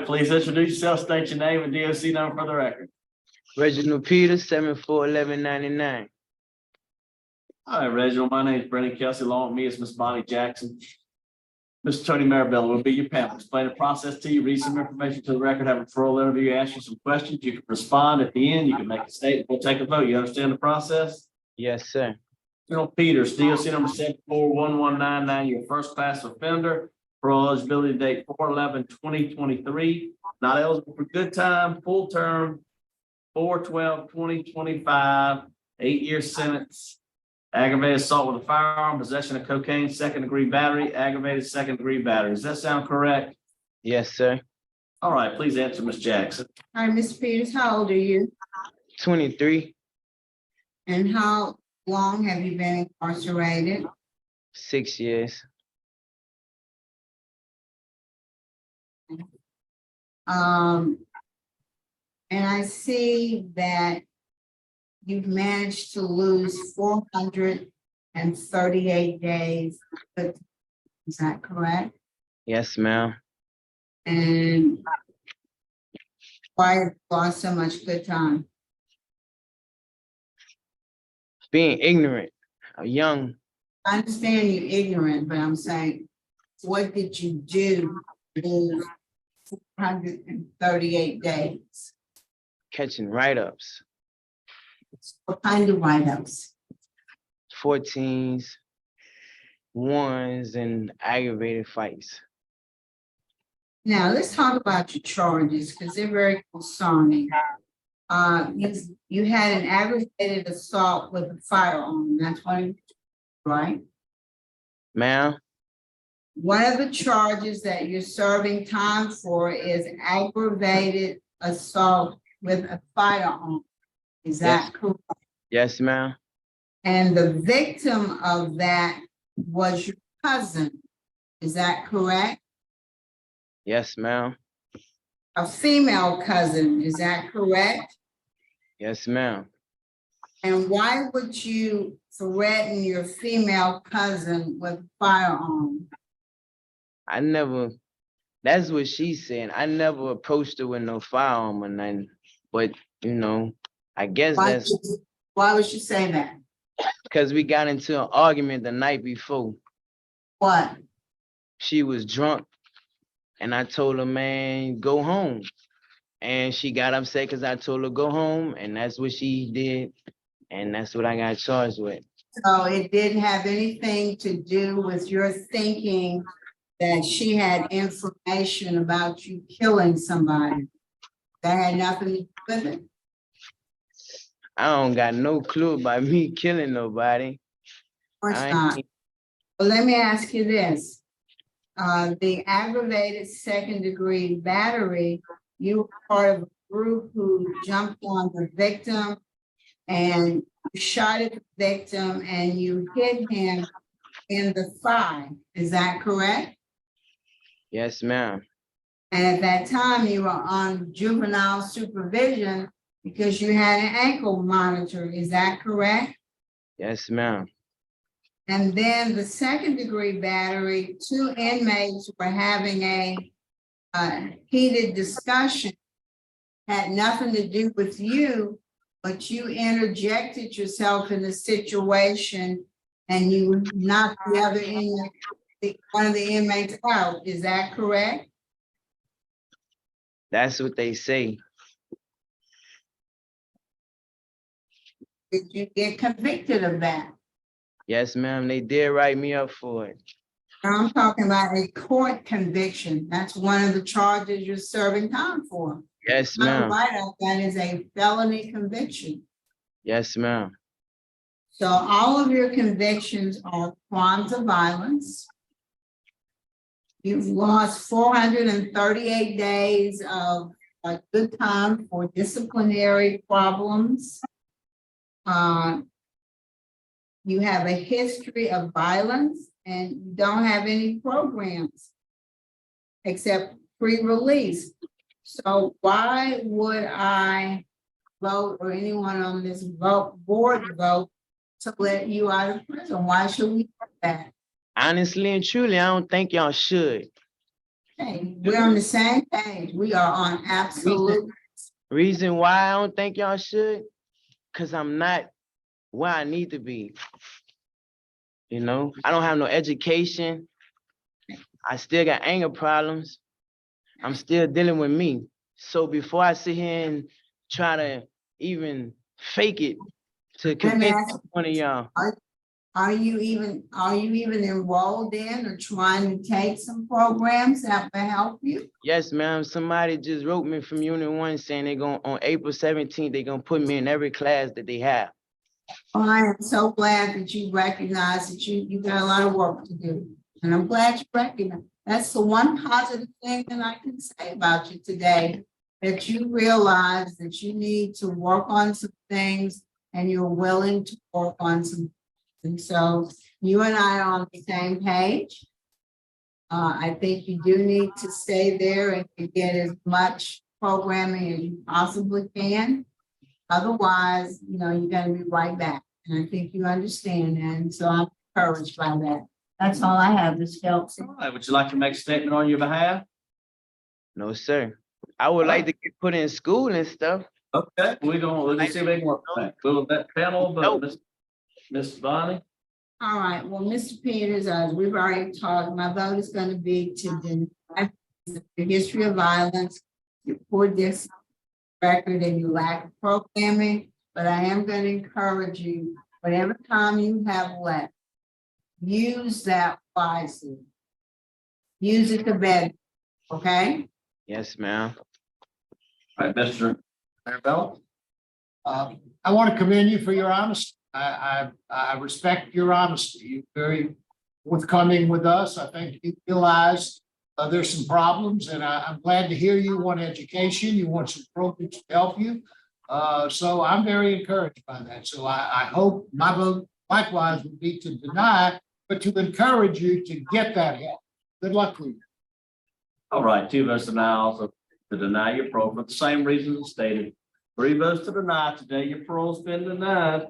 right, please introduce yourself, state your name and DOC number for the record. Reginald Peters, 741199. All right, Reginald, my name is Brendan Kelsey. Along with me is Miss Bonnie Jackson. Mr. Tony Marabella will be your panel. Explain the process to you, read some information to the record, have a referral interview, ask you some questions. You can respond at the end. You can make a statement. We'll take a vote. You understand the process? Yes, sir. Reginald Peters, DOC number 741199, your first class offender. Parole eligibility date 4/11/2023. Not eligible for good time, full term, 4/12/2025, 8-year sentence. Aggravated assault with a firearm, possession of cocaine, second-degree battery, aggravated second-degree battery. Does that sound correct? Yes, sir. All right, please answer, Ms. Jackson. All right, Ms. Peters, how old are you? 23, And how long have you been incarcerated? 6 years. And I see that you've managed to lose 438 days. Is that correct? Yes, ma'am. And why have you lost so much good time? Being ignorant, young. I understand you're ignorant, but I'm saying, what did you do to lose 438 days? Catching write-ups, What kind of write-ups? 14s, 1s, and aggravated fights. Now, let's talk about your charges, because they're very concerning. You had an aggravated assault with a firearm, that's one, right? Ma'am, One of the charges that you're serving time for is aggravated assault with a firearm. Is that correct? yes, ma'am. And the victim of that was your cousin. Is that correct? Yes, ma'am. A female cousin, is that correct? Yes, ma'am. And why would you threaten your female cousin with a firearm? I never, that's what she said. I never approached her with no firearm or nothing. But, you know, I guess that's Why would you say that? because we got into an argument the night before. What? She was drunk. And I told her, man, go home. And she got upset because I told her go home. And that's what she did. And that's what I got charged with. So it didn't have anything to do with your thinking that she had information about you killing somebody. That had nothing to do with it. I don't got no clue about me killing nobody. Of course I not. ain't- Well, let me ask you this. The aggravated second-degree battery, you were part of a group who jumped on the victim and you shot at the victim and you hit him in the thigh. Is that correct? Yes, ma'am. And at that time, you were on juvenile supervision because you had an ankle monitor. Is that correct? Yes, ma'am. And then the second-degree battery, 2 inmates were having a heated discussion, had nothing to do with you, but you interjected yourself in the situation and you knocked the other inmate, one of the inmates out. Is that correct? That's what they say. Did you get convicted of that? Yes, ma'am. They did write me up for it. I'm talking about a court conviction. That's one of the charges you're serving time for. Yes, Not a ma'am. write-up, that is a felony conviction. Yes, ma'am. So all of your convictions are crimes of violence. You've lost 438 days of good time for disciplinary problems. You have a history of violence and you don't have any programs except pre-release. So why would I vote or anyone on this board vote to let you out of prison? Why should we do that? Honestly and truly, I don't think y'all should. Okay, we're on the same page. We are on absolute. Reason why I don't think y'all should, cause I'm not where I need to be. You know, I don't have no education. I still got anger problems. I'm still dealing with me. So before I sit here and try to even fake it to Let me convince ask, one of y'all, are you even enrolled in or trying to take some programs that will help you? yes, ma'am, somebody just wrote me from Unit 1 saying they're going, on April 17th, they're gonna put me in every class that they have. I am so glad that you recognize that you got a lot of work to do. And I'm glad you recognize. That's the one positive thing that I can say about you today, that you realize that you need to work on some things and you're willing to work on some. And so you and I are on the same page. I think you do need to stay there and get as much programming as you possibly can. Otherwise, you know, you're gonna be right back. And I think you understand that. And so I'm encouraged by that. That's all I have, Ms. Phelps. All right, would you like to make a statement on your behalf? No, sir. I would like to get put in school and stuff. Okay, we'll just see if we can work with that. We'll let panel, but Miss Bonnie? All right, well, Mr. Peters, as we've already talked, my vote is gonna be to deny the history of violence, your poor discipline record and your lack of programming, but I am gonna encourage you, whatever time you have left, use that wisely. Use it to better, okay? Yes, ma'am. All right, Mr. Marabella? I want to commend you for your honesty. I respect your honesty. You're very forthcoming with us. I think you realize there's some problems, and I'm glad to hear you want education. You want some programs to help you. So I'm very encouraged by that. So I hope my vote likewise would be to deny, but to encourage you to get that help. Good luck to you. All right, 2 votes deny, also to deny your parole for the same reasons stated. 3 votes to deny. Today your parole's been denied.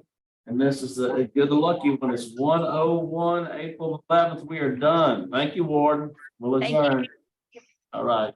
And this is you're the lucky one. It's 1:01, April 11th. We are done. Thank you, Warden. We'll adjourn. All right.